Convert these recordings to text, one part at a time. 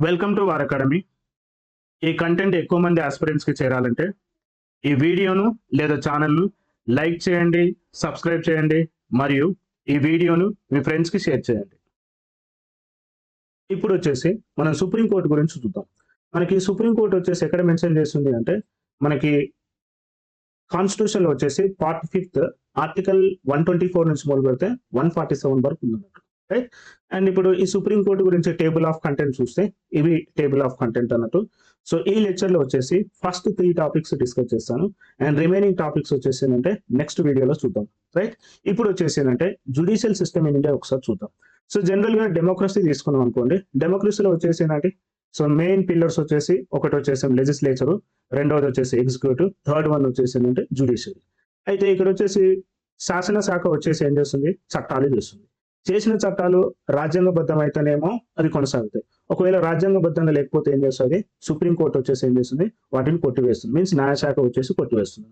Welcome to war academy. ఈ content ఎక్కువ మంది ఆస్పిరెంట్స్కి చేరాలంటే ఈ వీడియోను లేదా ఛానల్ను లైక్ చేయండి, సబ్స్క్రైబ్ చేయండి మరియు ఈ వీడియోను మీ ఫ్రెండ్స్కి షేర్ చేయండి. ఇప్పుడు వచ్చేసి మనం సుప్రీంకోర్టు గురించి చూద్దాం. మనకి సుప్రీంకోర్టు వచ్చేసి ఎక్కడ మెన్షన్ చేస్తుంది అంటే మనకి కాన్స్టిట్యూషన్లో వచ్చేసి 45th ఆర్టికల్ 124 నుంచి మొదలు పెడితే 147 వరకు ఉందన్నట్టు, రైట్. అండ్ ఇప్పుడు ఈ సుప్రీంకోర్టు గురించి టేబుల్ ఆఫ్ కంటెంట్ చూస్తే ఇవి టేబుల్ ఆఫ్ కంటెంట్ అన్నట్టు. సో ఈ లెక్చర్లో వచ్చేసి ఫస్ట్ 3 టాపిక్స్ డిస్కస్ చేస్తాను అండ్ రిమైనింగ్ టాపిక్స్ వచ్చేసి ఏంటంటే నెక్స్ట్ వీడియోలో చూద్దాం, రైట్. ఇప్పుడు వచ్చేసి ఏంటంటే జుడిషియల్ సిస్టమ్ ఇన్ ఇండియా ఒకసారి చూద్దాం. సో జనరల్గా డెమోక్రసీ తీసుకున్నాం అనుకోండి, డెమోక్రసీలో వచ్చేసి ఏంటంటే సో మెయిన్ పిల్లర్స్ వచ్చేసి ఒకటి వచ్చేసి లెజిస్లేచరు, రెండవది వచ్చేసి ఎగ్జిక్యూటివ్, థర్డ్ వన్ వచ్చేసి ఏంటంటే జ్యుడిషియరీ. అయితే ఇక్కడ వచ్చేసి శాసనశాఖ వచ్చేసి ఏం చేస్తుంది, చట్టాలు చేస్తుంది. చేసిన చట్టాలు రాజ్యాంగబద్ధం అయితేనేమో అది కొనసాగుతాయి, ఒకవేళ రాజ్యాంగబద్ధంగా లేకపోతే ఏం చేస్తుంది, సుప్రీంకోర్టు వచ్చేసి ఏం చేస్తుంది, వాటిని కొట్టివేస్తుంది. మీన్స్ న్యాయశాఖ వచ్చేసి కొట్టివేస్తుంది.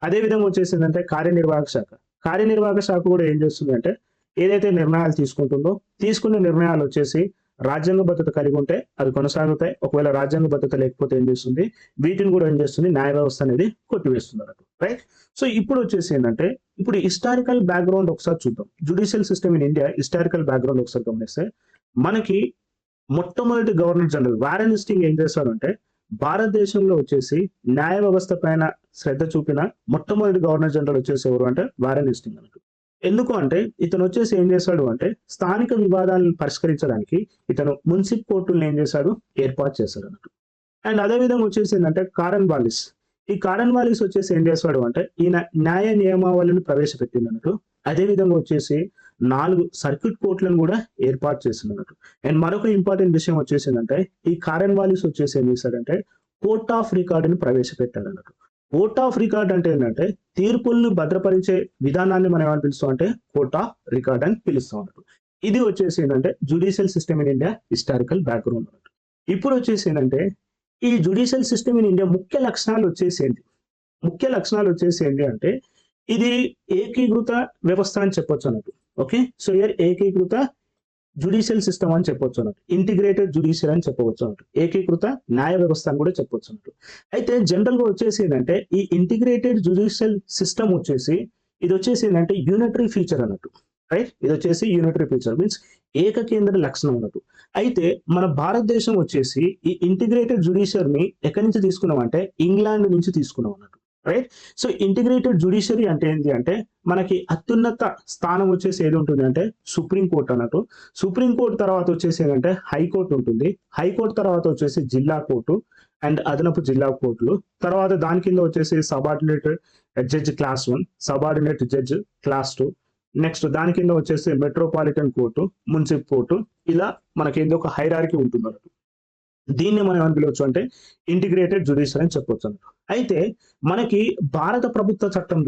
అదే విధంగా వచ్చేసి ఏంటంటే కార్యనిర్వాహక శాఖ. కార్యనిర్వాహక శాఖ కూడా ఏం చేస్తుంది అంటే ఏదైతే నిర్ణయాలు తీసుకుంటుందో తీసుకునే నిర్ణయాలు వచ్చేసి రాజ్యాంగబద్ధత కలిగి ఉంటే అవి కొనసాగుతాయి, ఒకవేళ రాజ్యాంగబద్ధత లేకపోతే ఏం చేస్తుంది, వీటిని కూడా ఏం చేస్తుంది, న్యాయ వ్యవస్థ అనేది కొట్టివేస్తుంది అన్నట్టు, రైట్. సో ఇప్పుడు వచ్చేసి ఏంటంటే ఇప్పుడు హిస్టారికల్ బ్యాక్గ్రౌండ్ ఒకసారి చూద్దాం. Judicial system in India historical background ఒకసారి గమనిస్తే మనకి మొట్టమొదటి గవర్నర్ జనరల్ వారెన్ హేస్టింగ్స్ ఏం చేశారంటే భారతదేశంలో వచ్చేసి న్యాయ వ్యవస్థ పైన శ్రద్ధ చూపిన మొట్టమొదటి గవర్నర్ జనరల్ వచ్చేసి ఎవరు అంటే వారెన్ హేస్టింగ్స్ అన్నట్టు. ఎందుకు అంటే ఇతను వచ్చేసి ఏం చేశాడు అంటే స్థానిక వివాదాలను పరిష్కరించడానికి ఇతను మున్సిప్ కోర్టులను ఏం చేశాడు, ఏర్పాటు చేశాడు అన్నట్టు. అండ్ అదే విధంగా వచ్చేసి ఏంటంటే కారన్ వాలిస్. ఈ కారన్ వాలిస్ వచ్చేసి ఏం చేశాడు అంటే ఈయన న్యాయ నియమావళిని ప్రవేశపెట్టింది అన్నట్టు. అదే విధంగా వచ్చేసి 4 సర్క్యూట్ కోర్టులను కూడా ఏర్పాటు చేసింది అన్నట్టు. అండ్ మరొక ఇంపార్టెంట్ విషయం వచ్చేసి ఏంటంటే ఈ కారన్ వాలిస్ వచ్చేసి ఏం చేశాడంటే కోర్ట్ ఆఫ్ రికార్డుని ప్రవేశపెట్టాడు అన్నట్టు. కోర్ట్ ఆఫ్ రికార్డ్ అంటే ఏంటంటే తీర్పులను భద్రపరిచే విధానాన్ని మనం ఏమని పిలుస్తాం అంటే కోర్ట్ ఆఫ్ రికార్డ్ అని పిలుస్తాం అన్నట్టు. ఇది వచ్చేసి ఏంటంటే judicial system in India historical background అన్నట్టు. ఇప్పుడు వచ్చేసి ఏంటంటే ఈ జుడిషియల్ సిస్టమ్ ఇన్ ఇండియా ముఖ్య లక్షణాలు వచ్చేసి ఏంటి అంటే ఇది ఏకీకృత వ్యవస్థ అని చెప్పొచ్చు అన్నట్టు. ఓకే, సో ఇయర్ ఏకీకృత జుడిషియల్ సిస్టమ్ అని చెప్పొచ్చు అన్నట్టు, ఇంటిగ్రేటెడ్ జుడిషియల్ అని చెప్పవచ్చు అన్నట్టు, ఏకీకృత న్యాయ వ్యవస్థ అని కూడా చెప్పొచ్చు అన్నట్టు. అయితే జనరల్ గా వచ్చేసి ఏంటంటే ఈ ఇంటిగ్రేటెడ్ జుడిషియల్ సిస్టమ్ వచ్చేసి ఇది వచ్చేసి ఏంటంటే యూనిటరీ ఫీచర్ అన్నట్టు, రైట్. ఇది వచ్చేసి యూనిటరీ ఫీచర్ మీన్స్ ఏకకేంద్ర లక్షణం అన్నట్టు. అయితే మన భారతదేశం వచ్చేసి ఈ ఇంటిగ్రేటెడ్ జుడిషియర్ ని ఎక్కడి నుంచి తీసుకున్నాం అంటే ఇంగ్లాండ్ నుంచి తీసుకున్నాం అన్నట్టు, రైట్. సో ఇంటిగ్రేటెడ్ జుడిషియరీ అంటే ఏంటి అంటే మనకి అత్యున్నత స్థానం వచ్చేసి ఏది ఉంటుంది అంటే సుప్రీంకోర్టు అన్నట్టు. సుప్రీంకోర్టు తర్వాత వచ్చేసి ఏంటంటే హైకోర్టు ఉంటుంది, హైకోర్టు తర్వాత వచ్చేసి జిల్లా కోర్టు అండ్ అదనపు జిల్లా కోర్టులు, తర్వాత దాని కింద వచ్చేసి subordinate judge class 1, subordinate judge class 2, next దాని కింద వచ్చేసి మెట్రోపాలిటన్ కోర్టు, మున్సిపల్ కోర్టు, ఇలా మనకి ఏదో ఒక హైరార్కీ ఉంటుంది అన్నట్టు. దీన్ని మనం ఏమని పిలవచ్చు అంటే ఇంటిగ్రేటెడ్ జుడిషియల్ అని చెప్పొచ్చు అన్నట్టు. అయితే మనకి భారత ప్రభుత్వ చట్టం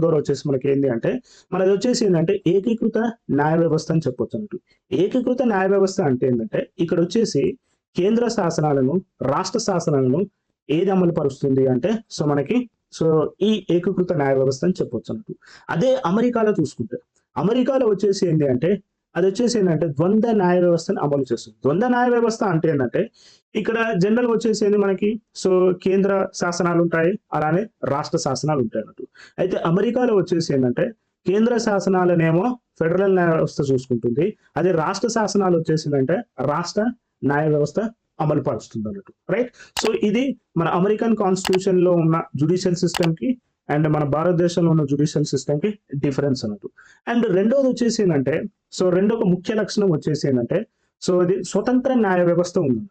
ద్వారా వచ్చేసి మనకి ఏంటి అంటే మనది వచ్చేసి ఏంటంటే ఏకీకృత న్యాయ వ్యవస్థ అని చెప్పొచ్చు అన్నట్టు. ఏకీకృత న్యాయ వ్యవస్థ అంటే ఏంటంటే ఇక్కడ వచ్చేసి కేంద్ర శాసనాలను రాష్ట్ర శాసనాలను ఏది అమలు పరుస్తుంది అంటే సో మనకి సో ఈ ఏకీకృత న్యాయ వ్యవస్థ అని చెప్పొచ్చు అన్నట్టు. అదే అమెరికాలో చూసుకుంటే అమెరికాలో వచ్చేసి ఏంటి అంటే అది వచ్చేసి ఏంటంటే ద్వంద్వ న్యాయ వ్యవస్థను అమలు చేస్తుంది. ద్వంద్వ న్యాయ వ్యవస్థ అంటే ఏంటంటే ఇక్కడ జనరల్ వచ్చేసి ఏంటి మనకి సో కేంద్ర శాసనాలు ఉంటాయి, అలానే రాష్ట్ర శాసనాలు ఉంటాయి అన్నట్టు. అయితే అమెరికాలో వచ్చేసి ఏంటంటే కేంద్ర శాసనాలనేమో ఫెడరల్ న్యాయ వ్యవస్థ చూసుకుంటుంది, అదే రాష్ట్ర శాసనాలు వచ్చేసిందంటే రాష్ట్ర న్యాయ వ్యవస్థ అమలు పరుస్తుంది అన్నట్టు, రైట్. సో ఇది మన అమెరికన్ కాన్స్టిట్యూషన్ లో ఉన్న జుడిషియల్ సిస్టమ్ కి అండ్ మన భారతదేశంలో ఉన్న జుడిషియల్ సిస్టమ్ కి డిఫరెన్స్ అన్నట్టు. అండ్ రెండోది వచ్చేసి ఏంటంటే సో రెండొక ముఖ్య లక్షణం వచ్చేసి ఏంటంటే సో ఇది స్వతంత్ర న్యాయ వ్యవస్థ ఉంది,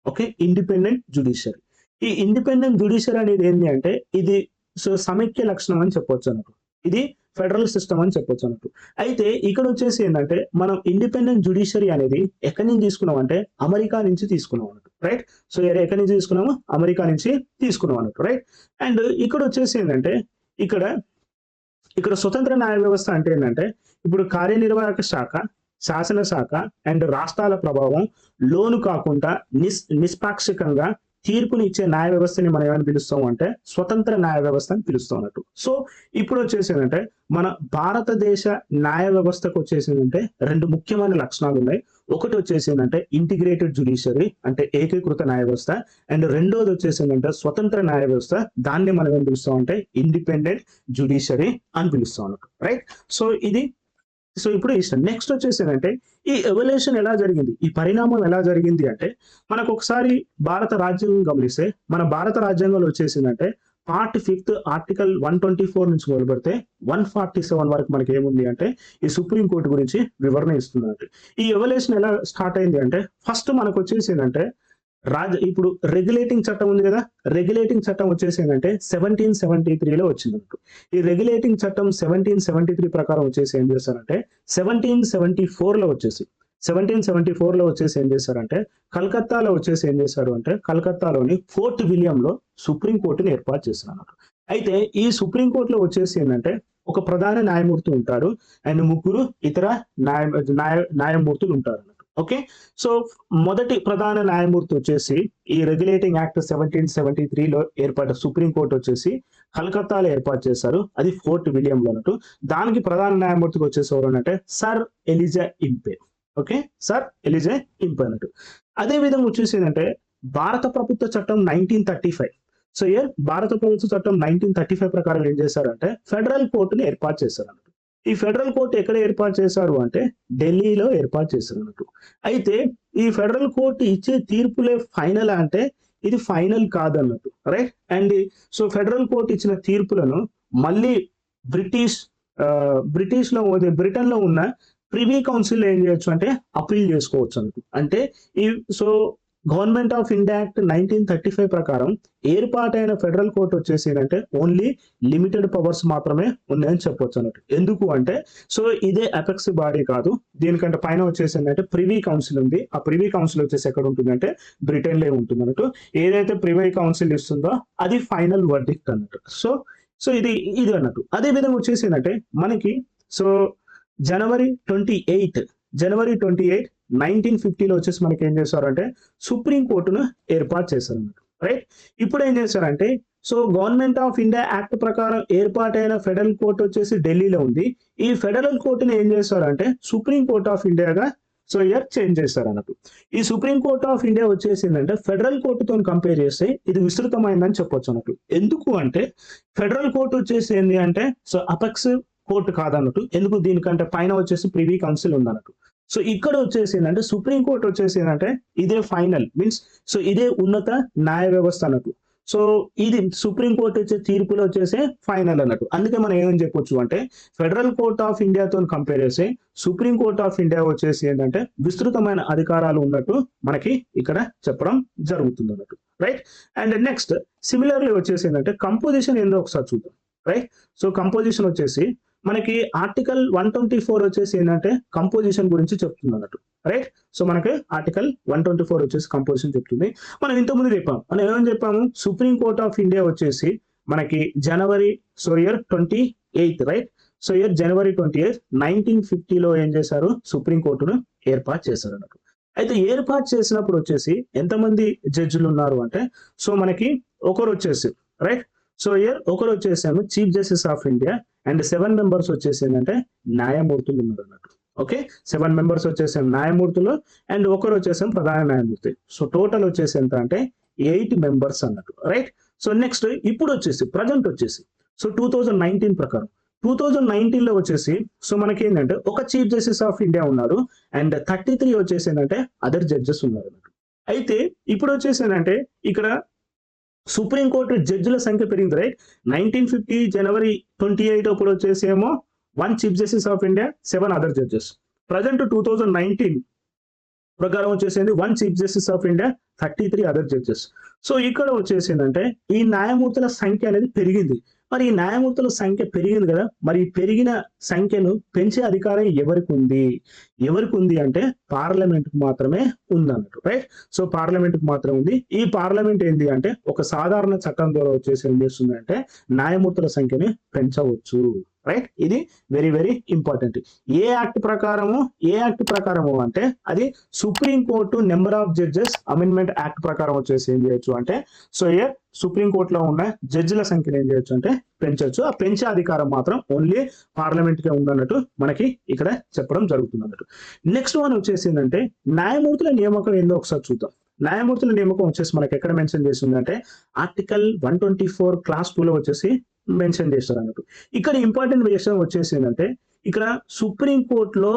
ఓకే, ఇండిపెండెంట్ జుడిషియరీ. ఈ ఇండిపెండెంట్ జుడిషియరీ అనేది ఏంటి అంటే ఇది సో సమైక్య లక్షణం అని చెప్పొచ్చు అన్నట్టు, ఇది ఫెడరల్ సిస్టమ్ అని చెప్పొచ్చు అన్నట్టు. అయితే ఇక్కడ వచ్చేసి ఏంటంటే మనం ఇండిపెండెంట్ జుడిషియరీ అనేది ఎక్కడి నుంచి తీసుకున్నాం అంటే అమెరికా నుంచి తీసుకున్నాం అన్నట్టు, రైట్. సో ఎక్కడి నుంచి తీసుకున్నాము, అమెరికా నుంచి తీసుకున్నాం అన్నట్టు, రైట్. అండ్ ఇక్కడ వచ్చేసి ఏంటంటే ఇక్కడ స్వతంత్ర న్యాయ వ్యవస్థ అంటే ఏంటంటే ఇప్పుడు కార్యనిర్వాహక శాఖ, శాసన శాఖ అండ్ రాష్ట్రాల ప్రభావం లోను కాకుండా నిష్పాక్షికంగా తీర్పుని ఇచ్చే న్యాయ వ్యవస్థని మనం ఏమని పిలుస్తాం అంటే స్వతంత్ర న్యాయ వ్యవస్థ అని పిలుస్తాం అన్నట్టు. సో ఇప్పుడు వచ్చేసిందంటే మన భారతదేశ న్యాయ వ్యవస్థకు వచ్చేసిందంటే రెండు ముఖ్యమైన లక్షణాలు ఉన్నాయి. ఒకటి వచ్చేసిందంటే ఇంటిగ్రేటెడ్ జ్యుడిషియరీ అంటే ఏకీకృత న్యాయ వ్యవస్థ, అండ్ రెండోది వచ్చేసిందంటే స్వతంత్ర న్యాయ వ్యవస్థ, దాన్ని మనం ఏం పిలుస్తాం అంటే ఇండిపెండెంట్ జ్యుడిషియరీ అని పిలుస్తాం అన్నట్టు, రైట్. సో ఇప్పుడు నెక్స్ట్ వచ్చేసిందంటే ఈ ఎవల్యూషన్ ఎలా జరిగింది, ఈ పరిణామం ఎలా జరిగింది అంటే మనకు ఒకసారి భారత రాజ్యాంగం గమనిస్తే మన భారత రాజ్యాంగంలో వచ్చేసిందంటే పార్ట్ 5 ఆర్టికల్ 124 నుంచి మొదలు పెడితే 147 వరకు మనకి ఏముంది అంటే ఈ సుప్రీం కోర్టు గురించి వివరణ ఇస్తున్నట్టు. ఈ ఎవల్యూషన్ ఎలా స్టార్ట్ అయింది అంటే ఫస్ట్ మనకు వచ్చేసిందంటే ఇప్పుడు రెగ్యులేటింగ్ చట్టం ఉంది కదా, రెగ్యులేటింగ్ చట్టం వచ్చేసిందంటే 1773లో వచ్చిందన్నట్టు. ఈ రెగ్యులేటింగ్ చట్టం 1773 ప్రకారం వచ్చేసి ఏం చేస్తారంటే 1774లో వచ్చేసి 1774లో వచ్చేసి ఏం చేశారంటే కలకత్తాలో వచ్చేసి ఏం చేశారు అంటే కలకత్తాలోని ఫోర్ట్ విలియంలో సుప్రీం కోర్టుని ఏర్పాటు చేస్తున్నారు. అయితే ఈ సుప్రీం కోర్టులో వచ్చేసి ఏంటంటే ఒక ప్రధాన న్యాయమూర్తి ఉంటారు అండ్ ముగ్గురు ఇతర న్యాయమూర్తులు ఉంటారు అన్నట్టు. ఓకే, సో మొదటి ప్రధాన న్యాయమూర్తి వచ్చేసి ఈ రెగ్యులేటింగ్ యాక్ట్ 1773లో ఏర్పడ్డ సుప్రీం కోర్టు వచ్చేసి కలకత్తాలో ఏర్పాటు చేశారు, అది ఫోర్ట్ విలియంలో అన్నట్టు. దానికి ప్రధాన న్యాయమూర్తికి వచ్చేసి ఎవరు అంటే sir Eliza ఇంపే. Okay, sir Eliza ఇంపే అన్నట్టు. అదే విధంగా వచ్చేసి ఏంటంటే భారత ప్రభుత్వ చట్టం 1935. సో భారత ప్రభుత్వ చట్టం 1935 ప్రకారం ఏం చేశారంటే ఫెడరల్ కోర్టుని ఏర్పాటు చేశారు అన్నట్టు. ఈ ఫెడరల్ కోర్టు ఎక్కడ ఏర్పాటు చేశారు అంటే ఢిల్లీలో ఏర్పాటు చేశారు అన్నట్టు. అయితే ఈ ఫెడరల్ కోర్టు ఇచ్చే తీర్పులే ఫైనల్ అంటే ఇది ఫైనల్ కాదన్నట్టు, right. And so federal court ఇచ్చిన తీర్పులను మళ్ళీ బ్రిటన్ లో ఉన్న ప్రివీ కౌన్సిల్ ఏం చేయొచ్చు అంటే అపీల్ చేసుకోవచ్చు అన్నట్టు. అంటే ఈ గవర్నమెంట్ ఆఫ్ ఇండియా యాక్ట్ 1935 ప్రకారం ఏర్పాటైన ఫెడరల్ కోర్టు వచ్చేసి ఏంటంటే ఓన్లీ లిమిటెడ్ పవర్స్ మాత్రమే ఉన్నాయని చెప్పొచ్చు అన్నట్టు. ఎందుకు అంటే ఇదే అపెక్స్ బాడీ కాదు, దీనికంటే పైన వచ్చేసి ఏంటంటే ప్రివీ కౌన్సిల్ ఉంది. ఆ ప్రివీ కౌన్సిల్ వచ్చేసి ఎక్కడ ఉంటుందంటే బ్రిటన్ లో ఉంటుంది అన్నట్టు. ఏదైతే ప్రివీ కౌన్సిల్ ఇస్తుందో అది ఫైనల్ వర్డిక్ట్ అన్నట్టు. సో ఇది అన్నట్టు. అదే విధంగా వచ్చేసి ఏంటంటే మనకి జనవరి 28 1950లో వచ్చేసి మనకి ఏం చేశారంటే సుప్రీం కోర్టును ఏర్పాటు చేశారు అన్నట్టు, రైట్. ఇప్పుడు ఏం చేశారంటే గవర్నమెంట్ ఆఫ్ ఇండియా యాక్ట్ ప్రకారం ఏర్పాటైన ఫెడరల్ కోర్టు వచ్చేసి ఢిల్లీలో ఉంది. ఈ ఫెడరల్ కోర్టుని ఏం చేశారంటే సుప్రీం కోర్ట్ ఆఫ్ ఇండియాగా చేంజ్ చేశారు అన్నట్టు. ఈ సుప్రీం కోర్ట్ ఆఫ్ ఇండియా వచ్చేసిందంటే ఫెడరల్ కోర్టుతో కంపేర్ చేస్తే ఇది విస్తృతమైందని చెప్పొచ్చు అన్నట్టు. ఎందుకు అంటే ఫెడరల్ కోర్టు వచ్చేసి ఏంటి అంటే అపెక్స్ కోర్టు కాదన్నట్టు. ఎందుకు, దీనికంటే పైన వచ్చేసి ప్రివీ కౌన్సిల్ ఉందన్నట్టు. ఇక్కడ వచ్చేసి ఏంటంటే సుప్రీం కోర్టు వచ్చేసి ఏంటంటే ఇదే ఫైనల్ మీన్స్ ఇదే ఉన్నత న్యాయ వ్యవస్థ అన్నట్టు. ఇది సుప్రీం కోర్టు వచ్చే తీర్పులో వచ్చేసి ఫైనల్ అన్నట్టు. అందుకే మనం ఏమని చెప్పొచ్చు అంటే ఫెడరల్ కోర్ట్ ఆఫ్ ఇండియాతో కంపేర్ చేసి సుప్రీం కోర్ట్ ఆఫ్ ఇండియా వచ్చేసి ఏంటంటే విస్తృతమైన అధికారాలు ఉన్నట్టు మనకి ఇక్కడ చెప్పడం జరుగుతుంది అన్నట్టు, రైట్. అండ్ నెక్స్ట్ సిమిలర్లీ వచ్చేసి ఏంటంటే కంపోజిషన్ ఏందో ఒకసారి చూద్దాం, రైట్. కంపోజిషన్ వచ్చేసి మనకి ఆర్టికల్ 124 వచ్చేసి ఏంటంటే కంపోజిషన్ గురించి చెప్తుంది అన్నట్టు, రైట్. మనకి ఆర్టికల్ 124 వచ్చేసి కంపోజిషన్ చెప్తుంది. మనం ఇంతకుముందు మనం ఏమని చెప్పాము, సుప్రీం కోర్ట్ ఆఫ్ ఇండియా వచ్చేసి మనకి జనవరి 28, రైట్. జనవరి 28 1950లో ఏం చేశారు, సుప్రీం కోర్టును ఏర్పాటు చేశారు అన్నట్టు. అయితే ఏర్పాటు చేసినప్పుడు వచ్చేసి ఎంతమంది జడ్జిలు ఉన్నారు అంటే మనకి ఒకరు వచ్చేసి, రైట్. ఒకరు వచ్చేసాము chief justice of India and 7 members వచ్చేసి ఏంటంటే న్యాయమూర్తులు ఉన్నారు అన్నట్టు. ఓకే, 7 మెంబర్స్ వచ్చేసాం న్యాయమూర్తులు అండ్ ఒకరు వచ్చేసాం ప్రధాన న్యాయమూర్తి. టోటల్ వచ్చేసి ఎంత అంటే 8 మెంబర్స్ అన్నట్టు, రైట్. నెక్స్ట్ ఇప్పుడు వచ్చేసి ప్రజెంట్ వచ్చేసి 2019 ప్రకారం 2019లో వచ్చేసి మనకి ఏంటంటే ఒక చీఫ్ జస్టిస్ ఆఫ్ ఇండియా ఉన్నారు అండ్ 33 వచ్చేసి ఏంటంటే అదర్ జడ్జెస్ ఉన్నారు అన్నట్టు. అయితే ఇప్పుడు వచ్చేసి ఏంటంటే ఇక్కడ సుప్రీం కోర్టు జడ్జిల సంఖ్య పెరిగింది, రైట్. 1950 జనవరి 28 అప్పుడు వచ్చేసి ఏమో 1 chief justice of India 7 other judges. Present 2019 ప్రకారం వచ్చేసింది 1 chief justice of India 33 other judges. ఇక్కడ వచ్చేసిందంటే ఈ న్యాయమూర్తుల సంఖ్య అనేది పెరిగింది. మరి ఈ న్యాయమూర్తుల సంఖ్య పెరిగింది కదా, మరి పెరిగిన సంఖ్యను పెంచే అధికారం ఎవరికి ఉంది అంటే పార్లమెంట్ కు మాత్రమే ఉందన్నట్టు, రైట్. పార్లమెంట్ కు మాత్రమే ఉంది. ఈ పార్లమెంట్ ఏంటి అంటే ఒక సాధారణ చట్టం ద్వారా వచ్చేసి ఏం చేస్తుంది అంటే న్యాయమూర్తుల సంఖ్యని పెంచవచ్చు, రైట్. ఇది వెరీ వెరీ ఇంపార్టెంట్. ఏ యాక్ట్ ప్రకారము అంటే అది supreme court number of judges amendment act ప్రకారం వచ్చేసి ఏం చేయొచ్చు అంటే సో సుప్రీం కోర్టులో ఉన్న జడ్జిల సంఖ్యను ఏం చేయొచ్చు అంటే పెంచొచ్చు. ఆ పెంచే అధికారం మాత్రం ఓన్లీ పార్లమెంట్ కే ఉందన్నట్టు మనకి ఇక్కడ చెప్పడం జరుగుతుంది అన్నట్టు. నెక్స్ట్ వన్ వచ్చేసి ఏంటంటే న్యాయమూర్తుల నియామకం ఏందో ఒకసారి చూద్దాం. న్యాయమూర్తుల నియామకం వచ్చేసి మనకి ఎక్కడ మెన్షన్ చేస్తుంది అంటే ఆర్టికల్ 124 క్లాస్ 2 లో వచ్చేసి మెన్షన్ చేస్తారు అన్నట్టు. ఇక్కడ ఇంపార్టెంట్ విషయం వచ్చేసి ఏంటంటే ఇక్కడ సుప్రీం కోర్టులో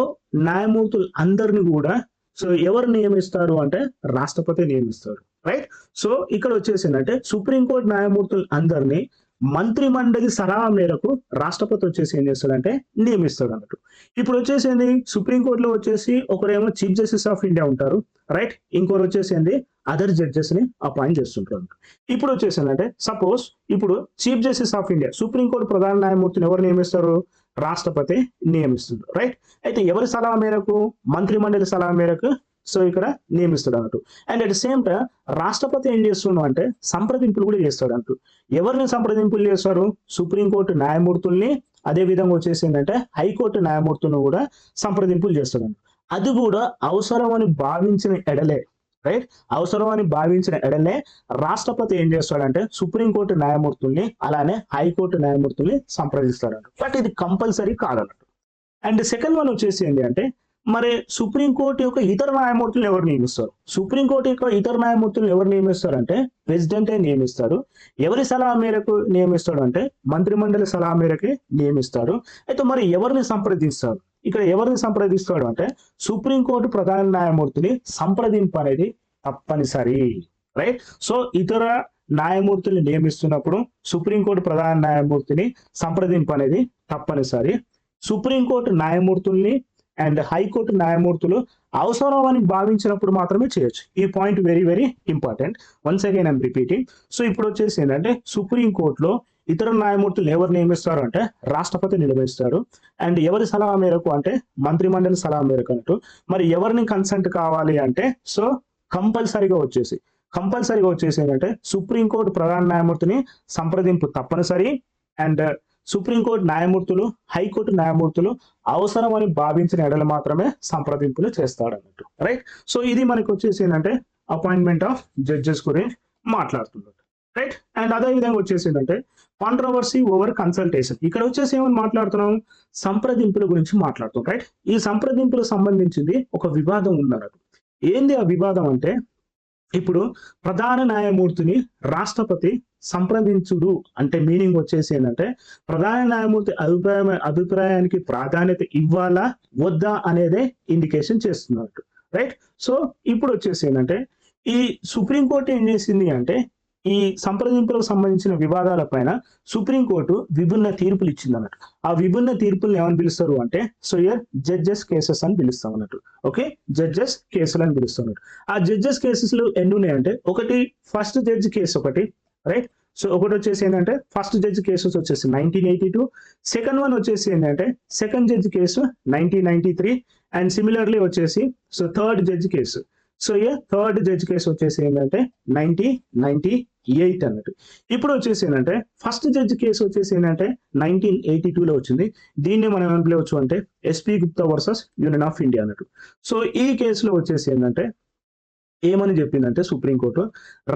న్యాయమూర్తులు అందరిని కూడా సో ఎవరు నియమిస్తారు అంటే రాష్ట్రపతి నియమిస్తారు. రైట్. సో ఇక్కడ వచ్చేసి ఏంటంటే సుప్రీంకోర్టు న్యాయమూర్తులు అందరినీ మంత్రి మండలి సలహా మేరకు రాష్ట్రపతి వచ్చేసి ఏం చేస్తాడంటే నియమిస్తాడు అన్నట్టు. ఇప్పుడు వచ్చేసింది సుప్రీంకోర్టులో వచ్చేసి ఒకరేమో చీఫ్ జస్టిస్ ఆఫ్ ఇండియా ఉంటారు. రైట్. ఇంకోరు వచ్చేసింది అదర్ జడ్జెస్ ని అపాయింట్ చేస్తుంటారు. ఇప్పుడు వచ్చేసిందంటే సపోజ్ ఇప్పుడు chief justice of India supreme court ప్రధాన న్యాయమూర్తిని ఎవరు నియమిస్తారు? రాష్ట్రపతి నియమిస్తుంది. రైట్. అయితే ఎవరి సలహా మేరకు? మంత్రి మండలి సలహా మేరకు సో ఇక్కడ నియమిస్తాడు అన్నట్టు. And at the same time రాష్ట్రపతి ఏం చేస్తున్నాడు అంటే సంప్రదింపులు కూడా చేస్తాడు అన్నట్టు. ఎవరిని సంప్రదింపులు చేస్తారు? సుప్రీంకోర్టు న్యాయమూర్తుల్ని, అదే విధంగా వచ్చేసి ఏంటంటే హైకోర్టు న్యాయమూర్తులను కూడా సంప్రదింపులు చేస్తాడు. అది కూడా అవసరం అని భావించిన ఎడలే. రైట్. అవసరం అని భావించిన ఎడలే రాష్ట్రపతి ఏం చేస్తాడంటే సుప్రీంకోర్టు న్యాయమూర్తుల్ని అలానే హైకోర్టు న్యాయమూర్తుల్ని సంప్రదిస్తాడు. బట్ ఇది కంపల్సరీ కాదన్నట్టు. అండ్ సెకండ్ వన్ వచ్చేసి ఏంటి అంటే మరి సుప్రీంకోర్టు యొక్క ఇతర న్యాయమూర్తులు ఎవరు నియమిస్తారు? సుప్రీంకోర్టు యొక్క ఇతర న్యాయమూర్తులు ఎవరు నియమిస్తారు అంటే ప్రెసిడెంటే నియమిస్తాడు. ఎవరి సలహా మేరకు నియమిస్తాడు అంటే మంత్రి మండలి సలహా మేరకు నియమిస్తాడు. అయితే మరి ఎవరిని సంప్రదిస్తాడు? ఇక్కడ ఎవరిని సంప్రదిస్తాడు అంటే సుప్రీంకోర్టు ప్రధాన న్యాయమూర్తిని సంప్రదింపు అనేది తప్పనిసరి. రైట్. సో ఇతర న్యాయమూర్తుల్ని నియమిస్తున్నప్పుడు సుప్రీంకోర్టు ప్రధాన న్యాయమూర్తిని సంప్రదింపు అనేది తప్పనిసరి. సుప్రీంకోర్టు న్యాయమూర్తుల్ని అండ్ హైకోర్టు న్యాయమూర్తులు అవసరం అని భావించినప్పుడు మాత్రమే చేయొచ్చు. ఈ point very very important. Once again I'm repeating. So ఇప్పుడు వచ్చేసి ఏంటంటే సుప్రీంకోర్టులో ఇతర న్యాయమూర్తులు ఎవరు నియమిస్తారు అంటే రాష్ట్రపతి నియమిస్తాడు. అండ్ ఎవరి సలహా మేరకు అంటే మంత్రి మండలి సలహా మేరకు అన్నట్టు. మరి ఎవరిని కన్సల్ట్ కావాలి అంటే సో కంపల్సరీగా వచ్చేసి ఏంటంటే సుప్రీంకోర్టు ప్రధాన న్యాయమూర్తిని సంప్రదింపు తప్పనిసరి. అండ్ సుప్రీంకోర్టు న్యాయమూర్తులు, హైకోర్టు న్యాయమూర్తులు అవసరం అని భావించిన ఎడలు మాత్రమే సంప్రదింపులు చేస్తాడు అన్నట్టు. రైట్. సో ఇది మనకి వచ్చేసి ఏంటంటే అపాయింట్మెంట్ ఆఫ్ జడ్జెస్ గురించి మాట్లాడుతున్నట్టు. రైట్. అండ్ అదే విధంగా వచ్చేసి ఏంటంటే కాంట్రవర్సీ ఓవర్ కన్సల్టేషన్. ఇక్కడ వచ్చేసి ఏమని మాట్లాడుతున్నాం? సంప్రదింపుల గురించి మాట్లాడుతున్నాం. రైట్. ఈ సంప్రదింపులకు సంబంధించింది ఒక వివాదం ఉందన్నట్టు. ఏంది ఆ వివాదం అంటే ఇప్పుడు ప్రధాన న్యాయమూర్తిని రాష్ట్రపతి సంప్రదించుడు అంటే మీనింగ్ వచ్చేసి ఏంటంటే ప్రధాన న్యాయమూర్తి అభిప్రాయానికి ప్రాధాన్యత ఇవ్వాలా వద్దా అనేదే ఇండికేషన్ చేస్తున్నట్టు. రైట్. సో ఇప్పుడు వచ్చేసి ఏంటంటే ఈ సుప్రీంకోర్టు ఏం చేసింది అంటే ఈ సంప్రదింపులకు సంబంధించిన వివాదాల పైన సుప్రీంకోర్టు విభిన్న తీర్పులు ఇచ్చింది అన్నట్టు. ఆ విభిన్న తీర్పులను ఏమని పిలుస్తారు అంటే సో జడ్జెస్ కేసెస్ అని పిలుస్తాం అన్నట్టు. ఓకే. జడ్జెస్ కేసులు అని పిలుస్తాం అన్నట్టు. ఆ జడ్జెస్ కేసెస్లు ఎన్ని ఉన్నాయంటే ఒకటి ఫస్ట్ జడ్జి కేసు ఒకటి. రైట్. సో ఒకటి వచ్చేసి ఏంటంటే ఫస్ట్ జడ్జి కేసెస్ వచ్చేసి 1982. సెకండ్ వన్ వచ్చేసి ఏంటంటే second judge case 1993. And similarly వచ్చేసి so third judge case. So third judge case వచ్చేసి ఏంటంటే 1998 అన్నట్టు. ఇప్పుడు వచ్చేసి ఏంటంటే ఫస్ట్ జడ్జి కేసు వచ్చేసి ఏంటంటే 1982లో వచ్చింది. దీన్ని మనం ఏం పిలవచ్చు అంటే SP Gupta versus union of India అన్నట్టు. సో ఈ కేసులో వచ్చేసి ఏంటంటే ఏమని చెప్పిందంటే సుప్రీంకోర్టు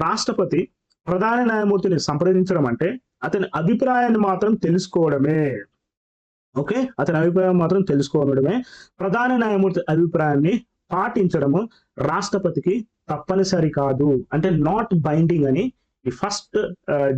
రాష్ట్రపతి ప్రధాన న్యాయమూర్తిని సంప్రదించడం అంటే అతని అభిప్రాయాన్ని మాత్రం తెలుసుకోవడమే. ఓకే. అతని అభిప్రాయం మాత్రం తెలుసుకోవడమే. ప్రధాన న్యాయమూర్తి అభిప్రాయాన్ని పాటించడము రాష్ట్రపతికి తప్పనిసరి కాదు అంటే నాట్ బైండింగ్ అని ఈ ఫస్ట్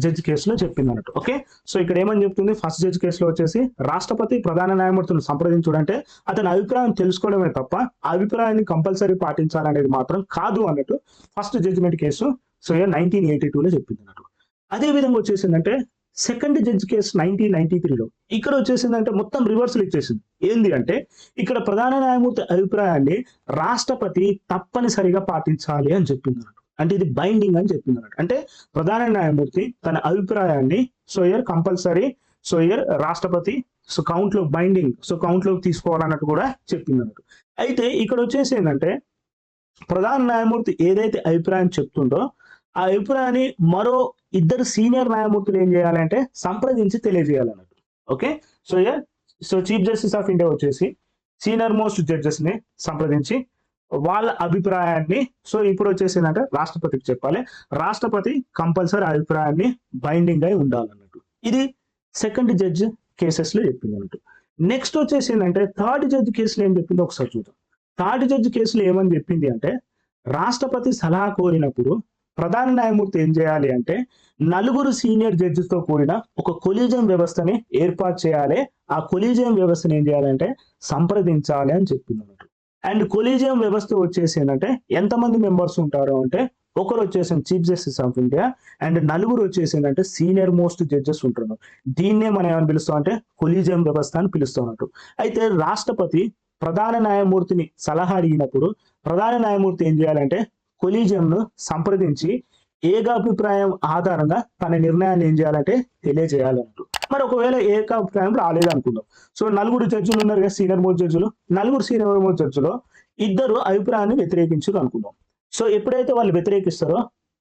జడ్జి కేసులో చెప్పింది అన్నట్టు. ఓకే. సో ఇక్కడ ఏమని చెప్తుంది? ఫస్ట్ జడ్జి కేసులో వచ్చేసి రాష్ట్రపతి ప్రధాన న్యాయమూర్తులను సంప్రదించడం అంటే అతని అభిప్రాయం తెలుసుకోవడమే తప్ప ఆ అభిప్రాయాన్ని కంపల్సరీ పాటించాలనేది మాత్రం కాదు అన్నట్టు ఫస్ట్ జడ్జిమెంట్ కేసు సో 1982లో చెప్పింది అన్నట్టు. అదే విధంగా వచ్చేసిందంటే సెకండ్ జడ్జి కేసు 1993లో ఇక్కడ వచ్చేసిందంటే మొత్తం రివర్సల్ ఇచ్చేసింది. ఏంది అంటే ఇక్కడ ప్రధాన న్యాయమూర్తి అభిప్రాయాన్ని రాష్ట్రపతి తప్పనిసరిగా పాటించాలి అని చెప్పింది అన్నట్టు. అంటే ఇది బైండింగ్ అని చెప్పింది అన్నట్టు. అంటే ప్రధాన న్యాయమూర్తి తన అభిప్రాయాన్ని సో కంపల్సరీ సో రాష్ట్రపతి సో కౌంట్ లో బైండింగ్ సో కౌంట్ లోకి తీసుకోవాలన్నట్టు కూడా చెప్పింది అన్నట్టు. అయితే ఇక్కడ వచ్చేసి ఏంటంటే ప్రధాన న్యాయమూర్తి ఏదైతే అభిప్రాయం చెప్తుందో ఆ అభిప్రాయాన్ని మరో ఇద్దరు సీనియర్ న్యాయమూర్తులు ఏం చేయాలంటే సంప్రదించి తెలియజేయాలన్నట్టు. Okay. So chief justice of India వచ్చేసి సీనియర్ మోస్ట్ జడ్జెస్ ని సంప్రదించి వాళ్ళ అభిప్రాయాన్ని సో ఇప్పుడు వచ్చేసి ఏంటంటే రాష్ట్రపతికి చెప్పాలి. రాష్ట్రపతి కంపల్సరీ అభిప్రాయాన్ని బైండింగ్ అయి ఉండాలన్నట్టు. ఇది సెకండ్ జడ్జ్ కేసెస్ లో చెప్పింది అన్నట్టు. నెక్స్ట్ వచ్చేసి ఏంటంటే థర్డ్ జడ్జ్ కేసులో ఏం చెప్పింది ఒకసారి చూద్దాం. థర్డ్ జడ్జ్ కేసులో ఏమని చెప్పింది అంటే రాష్ట్రపతి సలహా కోరినప్పుడు ప్రధాన న్యాయమూర్తి ఏం చేయాలి అంటే నలుగురు సీనియర్ జడ్జిస్ తో కూడిన ఒక కొలీజియం వ్యవస్థని ఏర్పాటు చేయాలి. ఆ కొలీజియం వ్యవస్థని ఏం చేయాలంటే సంప్రదించాలి అని చెప్పింది అన్నట్టు. అండ్ కొలీజియం వ్యవస్థ వచ్చేసి ఏంటంటే ఎంతమంది మెంబర్స్ ఉంటారు అంటే ఒకరు వచ్చేసి chief justice of India and నలుగురు వచ్చేసి ఏంటంటే సీనియర్ మోస్ట్ జడ్జెస్ ఉంటున్నారు. దీన్నే మనం ఏమని పిలుస్తాం అంటే కొలీజియం వ్యవస్థ అని పిలుస్తున్నట్టు. అయితే రాష్ట్రపతి ప్రధాన న్యాయమూర్తిని సలహా అడిగినప్పుడు ప్రధాన న్యాయమూర్తి ఏం చేయాలంటే కొలీజియంను సంప్రదించి ఏకాభిప్రాయం ఆధారంగా తన నిర్ణయాన్ని ఏం చేయాలంటే తెలియజేయాలంటూ. మరి ఒకవేళ ఏకాభిప్రాయం రాలేదనుకుందాం. సో నలుగురు జడ్జిలు ఉన్నారు కదా సీనియర్ మోస్ట్ జడ్జిలు. నలుగురు సీనియర్ మోస్ట్ జడ్జిలో ఇద్దరు అభిప్రాయాన్ని వ్యతిరేకించారు అనుకుందాం. సో ఎప్పుడైతే వాళ్ళు వ్యతిరేకిస్తారో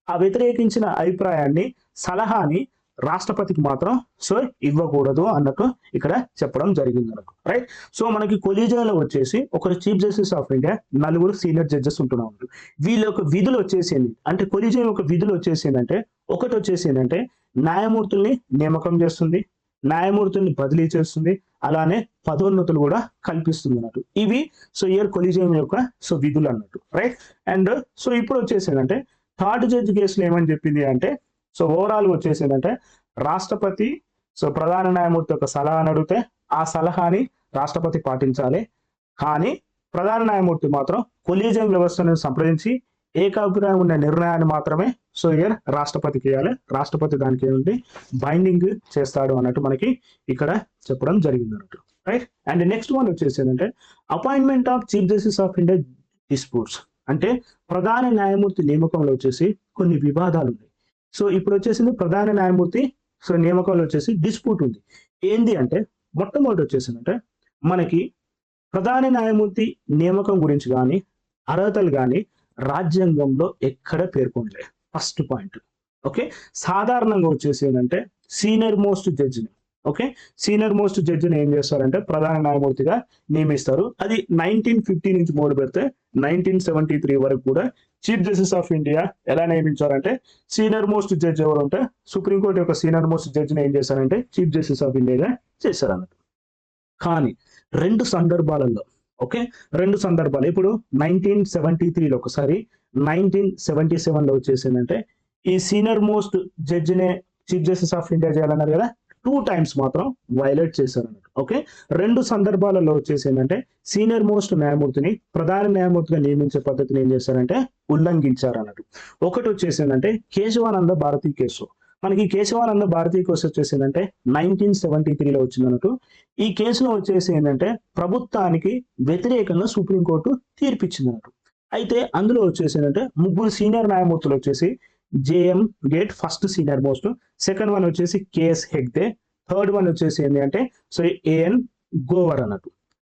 ఆ వ్యతిరేకించిన అభిప్రాయాన్ని సలహాని రాష్ట్రపతికి మాత్రం సో ఇవ్వకూడదు అన్నట్టు ఇక్కడ చెప్పడం జరిగింది అన్నట్టు. రైట్. సో మనకి కొలీజియంలో వచ్చేసి ఒకరు చీఫ్ జస్టిస్ ఆఫ్ ఇండియా నలుగురు సీనియర్ జడ్జెస్ ఉంటున్నారు. వీళ్ళ యొక్క విధులు వచ్చేసింది అంటే కొలీజియం యొక్క విధులు వచ్చేసిందంటే ఒకటి వచ్చేసిందంటే న్యాయమూర్తుల్ని నియామకం చేస్తుంది, న్యాయమూర్తుల్ని బదిలీ చేస్తుంది, అలానే పదోన్నతులు కూడా కల్పిస్తుంది అన్నట్టు. ఇవి సో ఇయర్ కొలీజియం యొక్క సో విధులు అన్నట్టు. రైట్. అండ్ సో ఇప్పుడు వచ్చేసిందంటే థర్డ్ జడ్జ్ కేసులో ఏమని చెప్పింది అంటే సో ఓవరాల్ వచ్చేసిందంటే రాష్ట్రపతి సో ప్రధాన న్యాయమూర్తి యొక్క సలహాని అడిగితే ఆ సలహాని రాష్ట్రపతి పాటించాలి. కానీ ప్రధాన న్యాయమూర్తి మాత్రం కొలీజియం వ్యవస్థను సంప్రదించి ఏకాభిప్రాయం ఉన్న నిర్ణయాన్ని మాత్రమే సో ఇయర్ రాష్ట్రపతికి ఇవ్వాలి. రాష్ట్రపతి దానికి ఏంటి బైండింగ్ చేస్తాడు అన్నట్టు మనకి ఇక్కడ చెప్పడం జరిగింది అన్నట్టు. రైట్. అండ్ నెక్స్ట్ వన్ వచ్చేసిందంటే appointment of chief justice of India disputes అంటే ప్రధాన న్యాయమూర్తి నియామకంలో వచ్చేసి కొన్ని వివాదాలు ఉన్నాయి. సో ఇప్పుడు వచ్చేసింది ప్రధాన న్యాయమూర్తి సో నియామకంలో వచ్చేసి డిస్ప్యూట్ ఉంది. ఏంది అంటే మొట్టమొదటి వచ్చేసిందంటే మనకి ప్రధాన న్యాయమూర్తి నియామకం గురించి కానీ అర్హతలు కానీ రాజ్యాంగంలో ఎక్కడ పేర్కొనలే. First point. ఓకే. సాధారణంగా వచ్చేసి ఏంటంటే సీనియర్ మోస్ట్ జడ్జిని సీనియర్ మోస్ట్ జడ్జిని ఏం చేస్తారంటే ప్రధాన న్యాయమూర్తిగా నియమిస్తారు. అది 1950 నుంచి మొదలు పెడితే 1973 వరకు కూడా చీఫ్ జస్టిస్ ఆఫ్ ఇండియా ఎలా నియమించారంటే సీనియర్ మోస్ట్ జడ్జ్ ఎవరు ఉంటే సుప్రీంకోర్టు యొక్క సీనియర్ మోస్ట్ జడ్జిని ఏం చేశారంటే చీఫ్ జస్టిస్ ఆఫ్ ఇండియాగా చేశారు అన్నట్టు. కానీ రెండు సందర్భాలలో ఇప్పుడు 1973లో ఒకసారి 1977లో వచ్చేసిందంటే ఈ సీనియర్ మోస్ట్ జడ్జినే చీఫ్ జస్టిస్ ఆఫ్ ఇండియా చేయాలన్నారు కదా 2 times మాత్రం వైలేట్ చేశారు అన్నట్టు. ఓకే. రెండు సందర్భాలలో వచ్చేసి ఏంటంటే సీనియర్ మోస్ట్ న్యాయమూర్తిని ప్రధాన న్యాయమూర్తిగా నియమించే పద్ధతిని ఏం చేశారంటే ఉల్లంఘించారు అన్నట్టు. ఒకటి వచ్చేసిందంటే కేశవానంద భారతి కేసు. మనకి కేశవానంద భారతి కేసు వచ్చేసిందంటే 1973లో వచ్చింది అన్నట్టు. ఈ కేసులో వచ్చేసి ఏంటంటే ప్రభుత్వానికి వ్యతిరేకంగా సుప్రీంకోర్టు తీర్పిచ్చింది అన్నట్టు. అయితే అందులో వచ్చేసి ఏంటంటే ముగ్గురు సీనియర్ న్యాయమూర్తులు వచ్చేసి జేఎం గేట్ first senior most, second one వచ్చేసి కేఎస్ హెగ్దే, థర్డ్ వన్ వచ్చేసి ఏంటి అంటే సో ఏఎన్ గోవర్ అన్నట్టు.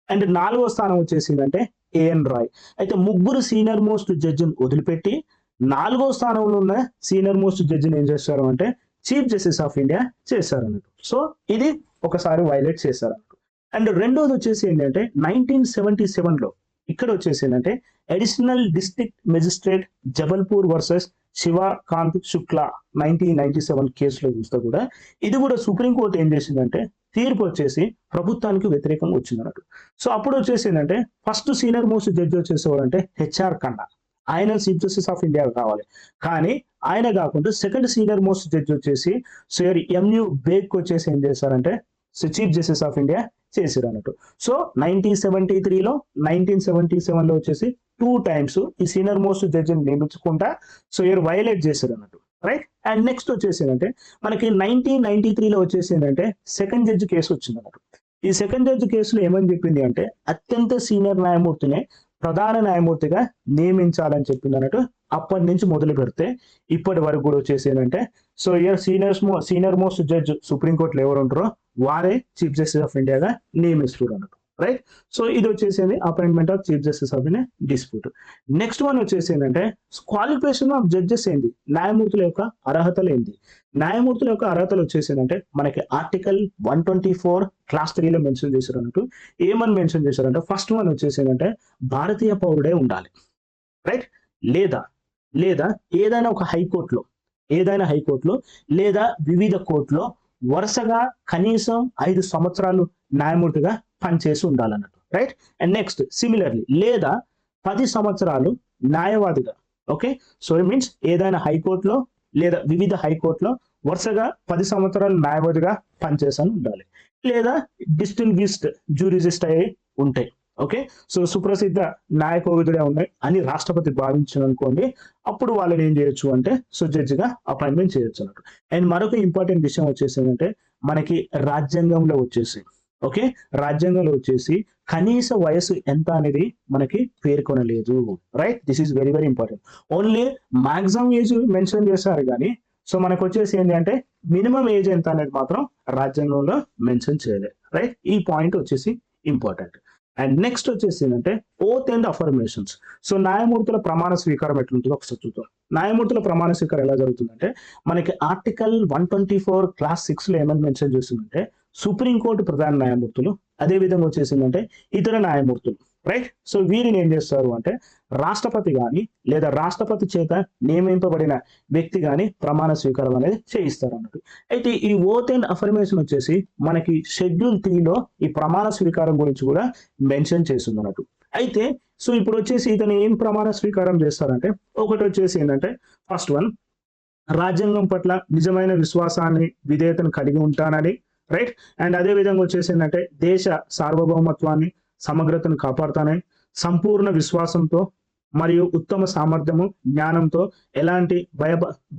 అండ్ నాలుగో స్థానం వచ్చేసిందంటే ఏఎన్ రాయ్. అయితే ముగ్గురు సీనియర్ మోస్ట్ జడ్జిని వదిలిపెట్టి నాలుగో స్థానంలో ఉన్న సీనియర్ మోస్ట్ జడ్జిని ఏం చేస్తారు అంటే చీఫ్ జస్టిస్ ఆఫ్ ఇండియా చేశారు అన్నట్టు. సో ఇది ఒకసారి వైలేట్ చేశారు అన్నట్టు. అండ్ రెండోది వచ్చేసి ఏంటంటే 1977లో ఇక్కడ వచ్చేసి ఏంటంటే additional district magistrate Jabalpur versus Shivkant Shukla 1997 కేసులో చూస్తే కూడా ఇది కూడా సుప్రీంకోర్టు ఏం చేసిందంటే తీర్పు వచ్చేసి ప్రభుత్వానికి వ్యతిరేకంగా వచ్చింది అన్నట్టు. సో అప్పుడు వచ్చేసి ఏంటంటే ఫస్ట్ సీనియర్ మోస్ట్ జడ్జి వచ్చేసేవారంటే హెచ్ఆర్ ఖన్నా, ఆయన చీఫ్ జస్టిస్ ఆఫ్ ఇండియా కావాలి. కానీ ఆయన కాకుండా సెకండ్ సీనియర్ మోస్ట్ జడ్జి వచ్చేసి సర్ ఎంయు బేగ్ వచ్చేసి ఏం చేశారంటే చీఫ్ జస్టిస్ ఆఫ్ ఇండియా చేశారు అన్నట్టు. సో 1973లో 1977లో వచ్చేసి 2 times ఈ సీనియర్ మోస్ట్ జడ్జిని నియమించకుండా సో ఇయర్ వైలేట్ చేశారు అన్నట్టు. రైట్. అండ్ నెక్స్ట్ వచ్చేసి ఏంటంటే మనకి 1993లో వచ్చేసి ఏంటంటే సెకండ్ జడ్జి కేసు వచ్చింది అన్నట్టు. ఈ సెకండ్ జడ్జి కేసులో ఏమని చెప్పింది అంటే అత్యంత సీనియర్ న్యాయమూర్తిని ప్రధాన న్యాయమూర్తిగా నియమించాలని చెప్పింది అన్నట్టు. అప్పటి నుంచి మొదలు పెడితే ఇప్పటి వరకు కూడా వచ్చేసి ఏంటంటే so year senior most judge సుప్రీంకోర్టులో ఎవరు ఉంటారో వారే చీఫ్ జస్టిస్ ఆఫ్ ఇండియాగా నియమిస్తారు అన్నట్టు. రైట్. సో ఇది వచ్చేసి appointment of chief justice of in dispute. Next one వచ్చేసి ఏంటంటే క్వాలిఫికేషన్ ఆఫ్ జడ్జెస్ ఏంటి, న్యాయమూర్తుల యొక్క అర్హతలు ఏంటి. న్యాయమూర్తుల యొక్క అర్హతలు వచ్చేసి ఏంటంటే మనకి ఆర్టికల్ 124 క్లాస్ 3లో మెన్షన్ చేశారు అన్నట్టు. ఏమని మెన్షన్ చేశారంటే ఫస్ట్ వన్ వచ్చేసి ఏంటంటే భారతీయ పౌరుడే ఉండాలి, రైట్. లేదా లేదా ఏదైనా ఒక హైకోర్టులో లేదా వివిధ కోర్టులో వరుసగా కనీసం 5 సంవత్సరాలు న్యాయమూర్తిగా పనిచేసి ఉండాలన్నట్టు, రైట్. అండ్ నెక్స్ట్ సిమిలర్లీ లేదా 10 సంవత్సరాలు న్యాయవాదిగా, ఓకే. సో ఇట్ మీన్స్ ఏదైనా హైకోర్టులో లేదా వివిధ హైకోర్టులో వరుసగా 10 సంవత్సరాలు న్యాయవాదిగా పనిచేసి ఉండాలి, లేదా డిస్టింగ్విష్డ్ జ్యూరిస్ట్ అయ్యి ఉంటాయి, ఓకే. సో సుప్రసిద్ధ న్యాయకోవిదుడే ఉన్నాయి అని రాష్ట్రపతి భావించిన అనుకోండి, అప్పుడు వాళ్ళని ఏం చేయొచ్చు అంటే సో జడ్జిగా అపాయింట్మెంట్ చేయొచ్చు అన్నట్టు. అండ్ మరొక ఇంపార్టెంట్ విషయం వచ్చేసి ఏంటంటే మనకి రాజ్యాంగంలో వచ్చేసి కనీస వయసు ఎంత అనేది మనకి పేర్కొనలేదు, right. This is very very important. Only maximum age mention చేస్తారు కానీ సో మనకు వచ్చేసి ఏంటి అంటే మినిమం ఏజ్ ఎంత అనేది మాత్రం రాజ్యాంగంలో మెన్షన్ చేయలేదు, రైట్. ఈ పాయింట్ వచ్చేసి ఇంపార్టెంట్. అండ్ నెక్స్ట్ వచ్చేసి ఏంటంటే ఓత్ అండ్ అఫర్మేషన్స్. సో న్యాయమూర్తుల ప్రమాణ స్వీకారం ఎట్లుంటుందో ఒకసారి చూద్దాం. న్యాయమూర్తుల ప్రమాణ స్వీకారం ఎలా జరుగుతుందంటే మనకి ఆర్టికల్ 124 క్లాస్ 6లో ఏమని మెన్షన్ చేస్తుందంటే సుప్రీంకోర్టు ప్రధాన న్యాయమూర్తులు, అదే విధంగా వచ్చేసిందంటే ఇతర న్యాయమూర్తులు, రైట్. సో వీరిని ఏం చేస్తారు అంటే రాష్ట్రపతి కానీ లేదా రాష్ట్రపతి చేత నియమింపబడిన వ్యక్తి కానీ ప్రమాణ స్వీకారం అనేది చేయిస్తారు అన్నట్టు. అయితే ఈ ఓత్ అండ్ అఫర్మేషన్ వచ్చేసి మనకి షెడ్యూల్ 3లో ఈ ప్రమాణ స్వీకారం గురించి కూడా మెన్షన్ చేస్తుంది అన్నట్టు. అయితే సో ఇప్పుడు వచ్చేసి ఇతను ఏం ప్రమాణ స్వీకారం చేస్తారంటే ఒకటి వచ్చేసి ఏంటంటే ఫస్ట్ వన్ రాజ్యాంగం పట్ల నిజమైన విశ్వాసాన్ని విధేయతను కలిగి ఉంటానని, రైట్. అండ్ అదే విధంగా వచ్చేసి ఏంటంటే దేశ సార్వభౌమత్వాన్ని సమగ్రతను కాపాడుతానని, సంపూర్ణ విశ్వాసంతో మరియు ఉత్తమ సామర్థ్యము జ్ఞానంతో ఎలాంటి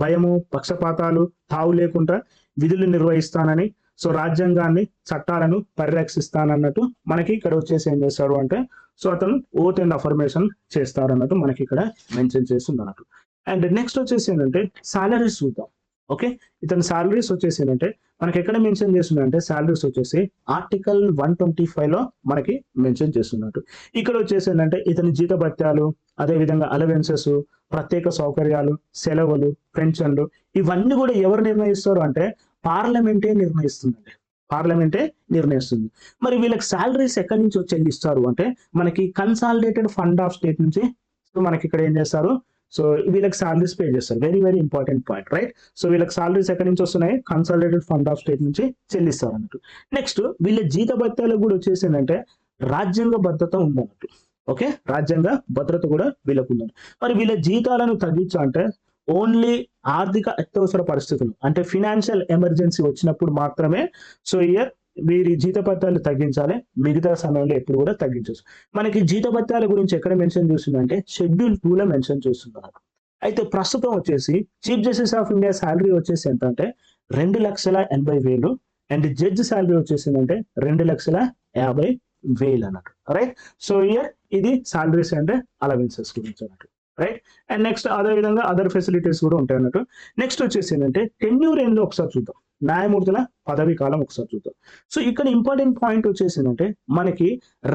భయము పక్షపాతాలు తావు లేకుండా విధులు నిర్వహిస్తానని, సో రాజ్యాంగాన్ని చట్టాలను పరిరక్షిస్తానన్నట్టు మనకి ఇక్కడ వచ్చేసి ఏం చేస్తారు అంటే సో అతను ఓత్ అండ్ అఫర్మేషన్ చేస్తారు అన్నట్టు మనకి ఇక్కడ మెన్షన్ చేస్తుంది అన్నట్టు. అండ్ నెక్స్ట్ వచ్చేసి ఏంటంటే సాలరీస్ చూద్దాం, ఓకే. ఇతని సాలరీస్ వచ్చేసి ఏంటంటే మనకి ఎక్కడ మెన్షన్ చేస్తుందంటే సాలరీస్ వచ్చేసి ఆర్టికల్ 125లో మనకి మెన్షన్ చేస్తున్నట్టు. ఇక్కడ వచ్చేసి ఏంటంటే ఇతని జీతభత్యాలు, అదే విధంగా అలవెన్సెస్, ప్రత్యేక సౌకర్యాలు, సెలవులు, పెన్షన్లు ఇవన్నీ కూడా ఎవరు నిర్ణయిస్తారు అంటే పార్లమెంటే నిర్ణయిస్తుంది. మరి వీళ్ళకి సాలరీస్ ఎక్కడి నుంచి చెల్లిస్తారు అంటే మనకి కన్సాలిడేటెడ్ ఫండ్ ఆఫ్ స్టేట్ నుంచి మనకి ఇక్కడ ఏం చేస్తారు సో వీళ్ళకి సాలరీస్ పే చేస్తారు. Very very important point, right. So వీళ్ళకి సాలరీస్ ఎక్కడి నుంచి వస్తున్నాయి, కన్సాలిడేటెడ్ ఫండ్ ఆఫ్ స్టేట్ నుంచి చెల్లిస్తారు అన్నట్టు. నెక్స్ట్ వీళ్ళ జీతభత్యాలకు కూడా వచ్చేసి ఏంటంటే రాజ్యాంగ భద్రత ఉందన్నట్టు, ఓకే. రాజ్యాంగ భద్రత కూడా వీళ్ళకు ఉందండి. మరి వీళ్ళ జీతాలను తగ్గించాలంటే ఓన్లీ ఆర్థిక అత్యవసర పరిస్థితులు అంటే ఫినాన్షియల్ ఎమర్జెన్సీ వచ్చినప్పుడు మాత్రమే సో ఇయర్ వీరి జీతభత్యాలు తగ్గించాలి, మిగతా సమయంలో ఎప్పుడు కూడా తగ్గించవచ్చు. మనకి జీతభత్యాల గురించి ఎక్కడ మెన్షన్ చేస్తుందంటే షెడ్యూల్ 2లో మెన్షన్ చేస్తున్నారు. అయితే ప్రస్తుతం వచ్చేసి chief justice of India salary వచ్చేసి ఎంత అంటే 2,80,000 అండ్ జడ్జి శాలరీ వచ్చేసిందంటే 2,50,000 అన్నట్టు, రైట్. సో ఇయర్ ఇది సాలరీస్ అంటే అలవెన్సెస్ గురించి అన్నట్టు, రైట్. అండ్ నెక్స్ట్ అదే విధంగా అదర్ ఫెసిలిటీస్ కూడా ఉంటాయి అన్నట్టు. నెక్స్ట్ వచ్చేసి ఏంటంటే టెన్యూర్ ఏందో ఒకసారి చూద్దాం, న్యాయమూర్తుల పదవీ కాలం ఒకసారి చూద్దాం. సో ఇక్కడ ఇంపార్టెంట్ పాయింట్ వచ్చేసి ఏంటంటే మనకి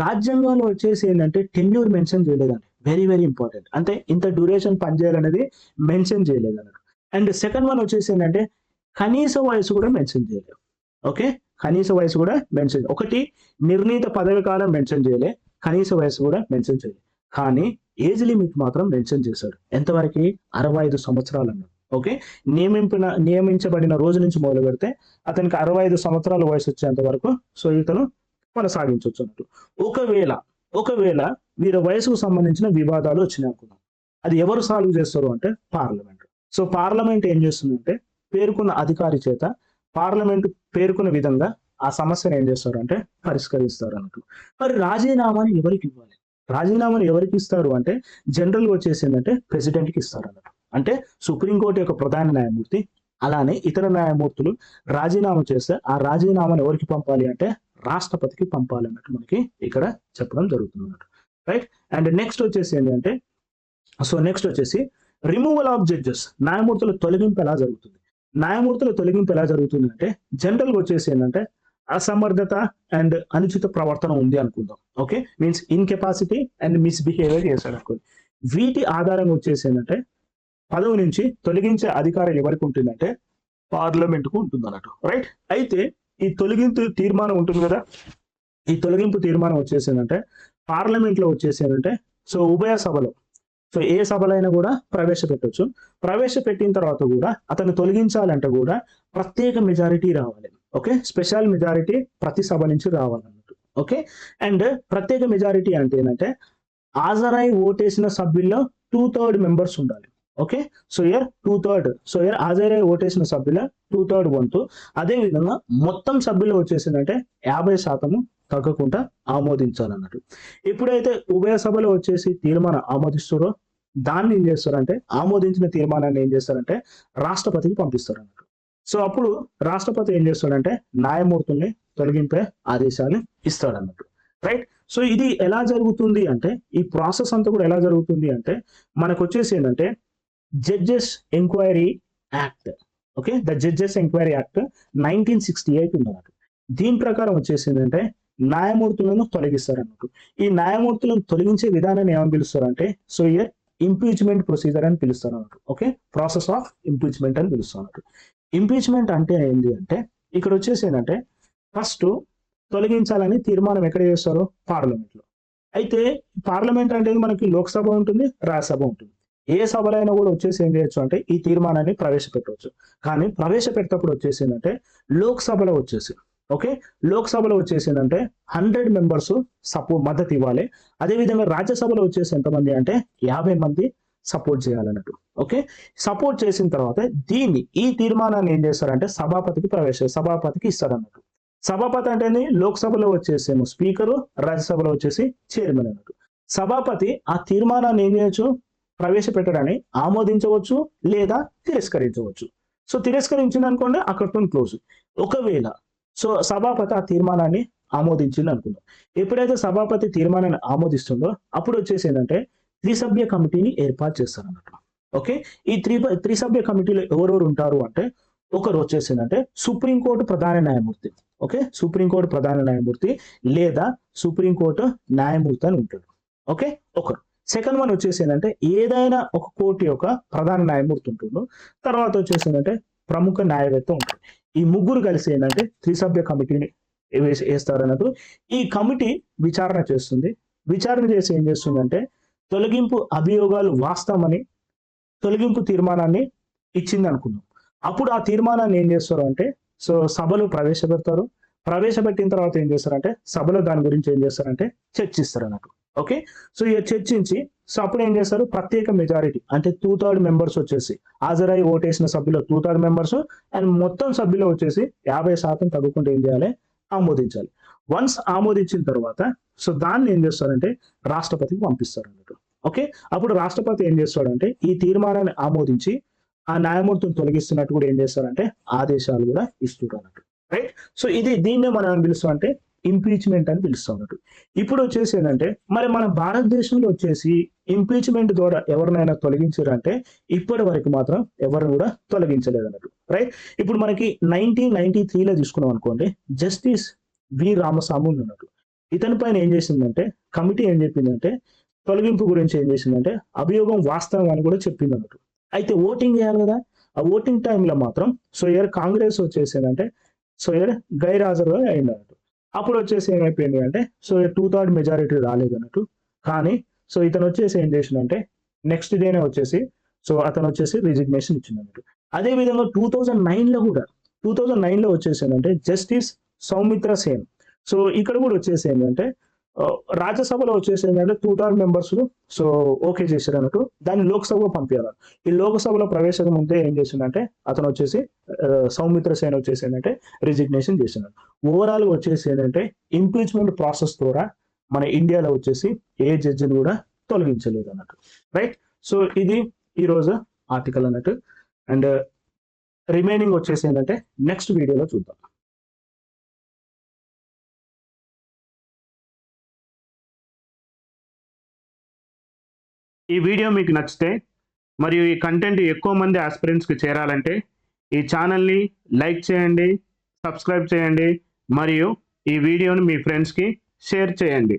రాజ్యాంగంలో వచ్చేసి ఏంటంటే టెన్యూర్ మెన్షన్ చేయలేదండి, వెరీ వెరీ ఇంపార్టెంట్. అంటే ఇంత డ్యూరేషన్ పనిచేయాలనేది మెన్షన్ చేయలేదు అన్నట్టు. అండ్ సెకండ్ వన్ వచ్చేసి ఏంటంటే కనీస వయసు కూడా మెన్షన్ చేయలేదు, ఓకే. కనీస వయసు కూడా మెన్షన్, ఒకటి నిర్ణీత పదవి కాలం మెన్షన్ చేయలే, కనీస వయసు కూడా మెన్షన్ చేయలేదు, కానీ ఏజ్ లిమిట్ మాత్రం మెన్షన్ చేశాడు. ఎంతవరకు 65 సంవత్సరాలు అన్నాడు, ఓకే. నియమించబడిన రోజు నుంచి మొదలు పెడితే అతనికి 65 సంవత్సరాల వయసు వచ్చేంత వరకు సో ఇతను కొనసాగించవచ్చు అన్నట్టు. ఒకవేళ వీరి వయసుకు సంబంధించిన వివాదాలు వచ్చినాయి అనుకున్నాం, అది ఎవరు సాల్వ్ చేస్తారు అంటే పార్లమెంట్. సో పార్లమెంట్ ఏం చేస్తుందంటే పేర్కొన్న అధికారి చేత పార్లమెంట్ పేర్కొన్న విధంగా ఆ సమస్యను ఏం చేస్తారు అంటే పరిష్కరిస్తారు అన్నట్టు. మరి రాజీనామాని ఎవరికి ఇస్తారు అంటే జనరల్ వచ్చేసి ఏంటంటే ప్రెసిడెంట్ కి ఇస్తారు అన్నట్టు. అంటే సుప్రీంకోర్టు యొక్క ప్రధాన న్యాయమూర్తి అలానే ఇతర న్యాయమూర్తులు రాజీనామా చేస్తే ఆ రాజీనామాను ఎవరికి పంపాలి అంటే రాష్ట్రపతికి పంపాలి అన్నట్టు మనకి ఇక్కడ చెప్పడం జరుగుతుంది అన్నట్టు, రైట్. అండ్ నెక్స్ట్ వచ్చేసి ఏంటంటే నెక్స్ట్ వచ్చేసి రిమూవల్ ఆఫ్ జడ్జెస్, న్యాయమూర్తుల తొలగింపు ఎలా జరుగుతుంది అంటే జనరల్ గా వచ్చేసి ఏంటంటే అసమర్థత అండ్ అనుచిత ప్రవర్తన ఉంది అనుకుందాం. Okay, means incapacity and misbehaviour చేశాడు అనుకోండి. వీటి ఆధారంగా వచ్చేసి ఏంటంటే పదవి నుంచి తొలగించే అధికారం ఎవరికి ఉంటుందంటే పార్లమెంట్కు ఉంటుంది అన్నట్టు. రైట్, అయితే ఈ తొలగింపు తీర్మానం ఉంటుంది కదా, ఈ తొలగింపు తీర్మానం వచ్చేసిందంటే పార్లమెంట్ లో వచ్చేసిందంటే సో ఉభయ సభలో, సో ఏ సభలైనా కూడా ప్రవేశపెట్టవచ్చు. ప్రవేశపెట్టిన తర్వాత కూడా అతను తొలగించాలంటే కూడా ప్రత్యేక మెజారిటీ రావాలి. ఓకే, స్పెషల్ మెజారిటీ ప్రతి సభ నుంచి రావాలన్నట్టు. ఓకే, అండ్ ప్రత్యేక మెజారిటీ అంటే ఏంటంటే హాజరై ఓటేసిన సభ్యుల్లో 2/3 మెంబర్స్ ఉండాలి. Okay, so year 2/3, so year హాజరై ఓటేసిన సభ్యుల 2/3 వంతు. అదే విధంగా మొత్తం సభ్యులు వచ్చేసిందంటే 50% తగ్గకుండా ఆమోదించాలన్నట్టు. ఎప్పుడైతే ఉభయ సభలో వచ్చేసి తీర్మానం ఆమోదిస్తారో దాన్ని ఏం చేస్తారంటే ఆమోదించిన తీర్మానాన్ని ఏం చేస్తారంటే రాష్ట్రపతికి పంపిస్తారు అన్నట్టు. సో అప్పుడు రాష్ట్రపతి ఏం చేస్తాడంటే న్యాయమూర్తుల్ని తొలగింపే ఆదేశాలు ఇస్తాడన్నట్టు. రైట్, సో ఇది ఎలా జరుగుతుంది అంటే ఈ ప్రాసెస్ అంతా కూడా ఎలా జరుగుతుంది అంటే మనకు వచ్చేసి ఏంటంటే judges enquiry act. Okay, the judges enquiry act 1968 ఉన్నట్టు. దీని ప్రకారం వచ్చేసి ఏంటంటే న్యాయమూర్తులను తొలగిస్తారు అన్నట్టు. ఈ న్యాయమూర్తులను తొలగించే విధానాన్ని ఏమని పిలుస్తారు అంటే సో ఇయర్ ఇంపీచ్మెంట్ ప్రొసీజర్ అని పిలుస్తారు అన్నట్టు. ఓకే, ప్రాసెస్ ఆఫ్ ఇంపీచ్మెంట్ అని పిలుస్తారు అన్నట్టు. ఇంపీచ్మెంట్ అంటే ఏంటి అంటే ఇక్కడ వచ్చేసి ఏంటంటే ఫస్ట్ తొలగించాలని తీర్మానం ఎక్కడ చేస్తారో పార్లమెంట్ లో. అయితే పార్లమెంట్ అంటే మనకి లోక్సభ ఉంటుంది, రాజ్యసభ ఉంటుంది. ఏ సభలో అయినా కూడా వచ్చేసి ఏం చేయొచ్చు అంటే ఈ తీర్మానాన్ని ప్రవేశపెట్టవచ్చు. కానీ ప్రవేశపెట్టేటప్పుడు వచ్చేసి ఏంటంటే లోక్సభలో వచ్చేసి ఓకే, లోక్సభలో వచ్చేసిందంటే 100 మెంబర్స్ మద్దతు ఇవ్వాలి. అదేవిధంగా రాజ్యసభలో వచ్చేసి ఎంతమంది అంటే 50 మంది సపోర్ట్ చేయాలన్నట్టు. ఓకే, సపోర్ట్ చేసిన తర్వాత ఈ తీర్మానాన్ని ఏం చేస్తారంటే సభాపతికి ఇస్తారన్నట్టు. సభాపతి అంటే లోక్సభలో వచ్చేసేమో స్పీకరు, రాజ్యసభలో వచ్చేసి చైర్మన్ అన్నట్టు. సభాపతి ఆ తీర్మానాన్ని ఏం చేయొచ్చు ప్రవేశపెట్టడాన్ని ఆమోదించవచ్చు లేదా తిరస్కరించవచ్చు. సో తిరస్కరించింది అనుకోండి అక్కడితో క్లోజ్. ఒకవేళ సో సభాపతి ఆ తీర్మానాన్ని ఆమోదించింది అనుకుందాం. ఎప్పుడైతే సభాపతి తీర్మానాన్ని ఆమోదిస్తుందో అప్పుడు వచ్చేసి ఏంటంటే త్రిసభ్య కమిటీని ఏర్పాటు చేస్తారు అన్నట్టు. ఓకే, ఈ త్రిసభ్య కమిటీలో ఎవరెవరు ఉంటారు అంటే ఒకరు వచ్చేసి ఏంటంటే సుప్రీంకోర్టు ప్రధాన న్యాయమూర్తి. ఓకే, సుప్రీంకోర్టు ప్రధాన న్యాయమూర్తి లేదా సుప్రీంకోర్టు న్యాయమూర్తి అని ఉంటాడు. ఓకే, ఒకరు. సెకండ్ వన్ వచ్చేసి ఏంటంటే ఏదైనా ఒక కోర్టు యొక్క ప్రధాన న్యాయమూర్తి ఉంటుందో. తర్వాత వచ్చేసి ఏంటంటే ప్రముఖ న్యాయవేత్త ఉంటాడు. ఈ ముగ్గురు కలిసి ఏంటంటే త్రిసభ్య కమిటీని వేస్తారన్నట్టు. ఈ కమిటీ విచారణ చేస్తుంది. విచారణ చేసి ఏం చేస్తుందంటే తొలగింపు అభియోగాలు వాస్తవమని తొలగింపు తీర్మానాన్ని ఇచ్చింది అనుకుందాం. అప్పుడు ఆ తీర్మానాన్ని ఏం చేస్తారు అంటే సో సభలో ప్రవేశపెడతారు. ప్రవేశపెట్టిన తర్వాత ఏం చేస్తారంటే సభలో దాని గురించి ఏం చేస్తారంటే చర్చిస్తారు అన్నట్టు. ఓకే, సో ఇక చర్చించి సో అప్పుడు ఏం చేస్తారు ప్రత్యేక మెజారిటీ అంటే 2/3 మెంబర్స్ వచ్చేసి హాజరై ఓటేసిన సభ్యులు 2/3 మెంబర్స్ అండ్ మొత్తం సభ్యులు వచ్చేసి 50% తగ్గుకుంటే ఏం చేయాలి ఆమోదించాలి. వన్స్ ఆమోదించిన తర్వాత సో దాన్ని ఏం చేస్తారంటే రాష్ట్రపతికి పంపిస్తారు అన్నట్టు. ఓకే, అప్పుడు రాష్ట్రపతి ఏం చేస్తాడంటే ఈ తీర్మానాన్ని ఆమోదించి ఆ న్యాయమూర్తిని తొలగిస్తున్నట్టు కూడా ఏం చేస్తారంటే ఆదేశాలు కూడా ఇస్తారు అన్నట్టు. రైట్, సో దీన్నే మనం ఏం పిలుస్తాం అంటే ఇంపీచ్మెంట్ అని పిలుస్తాం అన్నట్టు. ఇప్పుడు వచ్చేసి ఏంటంటే మరి మన భారతదేశంలో వచ్చేసి ఇంపీచ్మెంట్ ద్వారా ఎవరినైనా తొలగించారంటే ఇప్పటి వరకు మాత్రం ఎవరిని కూడా తొలగించలేదు అన్నట్టు. రైట్, ఇప్పుడు మనకి 1993లో తీసుకున్నాం అనుకోండి, జస్టిస్ వి రామస్వామి ఉన్నట్టు. ఇతని పైన ఏం చేసిందంటే కమిటీ ఏం చెప్పిందంటే తొలగింపు గురించి ఏం చేసిందంటే అభియోగం వాస్తవం అని కూడా చెప్పింది అన్నట్టు. అయితే ఓటింగ్ చేయాలి కదా, ఆ ఓటింగ్ టైంలో మాత్రం సో ఇయర్ కాంగ్రెస్ వచ్చేసిందంటే సో ఇయర్ గైర్హాజరుగా అయింది అన్నట్టు. అప్పుడు వచ్చేసి ఏమైపోయింది అంటే సో 2/3 మెజారిటీ రాలేదు అన్నట్టు. కానీ సో ఇతను వచ్చేసి ఏం చేసిందంటే నెక్స్ట్ డేనే వచ్చేసి సో అతను వచ్చేసి రిజిగ్నేషన్ ఇచ్చింది అన్నట్టు. అదే విధంగా 2009లో వచ్చేసిందంటే జస్టిస్ సౌమిత్ర సేన్. సో ఇక్కడ కూడా వచ్చేసి ఏంటంటే రాజ్యసభలో వచ్చేసి ఏంటంటే 2/3 మెంబర్స్ సో ఓకే చేశారు అన్నట్టు. దాన్ని లోక్సభలో పంపించాలి. ఈ లోక్సభలో ప్రవేశం ముందే ఏం చేసిందంటే అతను వచ్చేసి సౌమిత్ర సేన్ వచ్చేసి ఏంటంటే రిజిగ్నేషన్ చేసినాడు. ఓవరాల్ వచ్చేసి ఏంటంటే ఇంపీచ్మెంట్ ప్రాసెస్ ద్వారా మన ఇండియాలో వచ్చేసి ఏ జడ్జిని కూడా తొలగించలేదు అన్నట్టు. రైట్, సో ఇది ఈరోజు ఆర్టికల్ అన్నట్టు. అండ్ రిమైనింగ్ వచ్చేసి ఏంటంటే నెక్స్ట్ వీడియోలో చూద్దాం. ఈ వీడియో మీకు నచ్చితే మరియు ఈ కంటెంట్ ఎక్కువ మంది ఆస్పిరెంట్స్కి చేరాలంటే ఈ ఛానల్ని లైక్ చేయండి, సబ్స్క్రైబ్ చేయండి మరియు ఈ వీడియోని మీ ఫ్రెండ్స్కి షేర్ చేయండి.